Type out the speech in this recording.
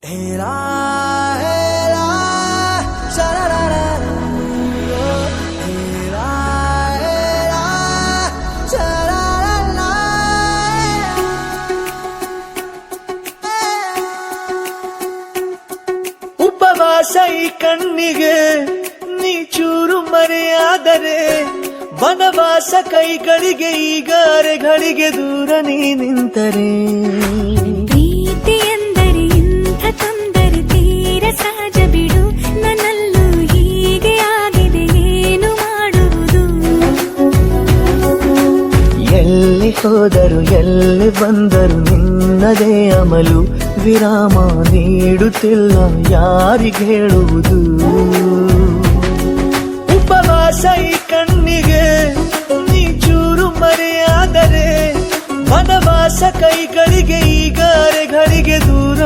ಹೇರಾ ಹೇರಾ ಶರರರರು, ಹೇರಾ ಹೇರಾ ಶರರರ. ಉಪವಾಸ ಈ ಕಣ್ಣಿಗೆ ನೀ ಚೂರು ಮರೆಯಾದರೆ, ವನವಾಸ ಕೈಗಳಿಗೆ ಈಗ ಅರೆಗಳಿಗೆ ದೂರ ನೀ ನಿಂತರೆ. ಪ್ರೀತಿ ಎಂದರೆ ಇಂಥ ತೊಂದರೆ ತೀರ ಸಹಜ ಬಿಡು, ನನ್ನಲ್ಲೂ ಹೀಗೆ ಆಗಿದೆ ಏನು ಮಾಡುವುದು. ಎಲ್ಲಿ ಹೋದರು ಎಲ್ಲಿ ಬಂದರು ನಿನ್ನದೇ ಅಮಲು, ವಿರಾಮ ನೀಡುತ್ತಿಲ್ಲ ಯಾರಿಗೆ ಹೇಳುವುದು. ಉಪವಾಸ ಈ ಕಣ್ಣಿಗೆ ನೀ ಚೂರು ಮರೆಯಾದರೆ, ವನವಾಸ ಕೈಗಳಿಗೆ ಈಗ ಅರೆಗಳಿಗೆ ದೂರ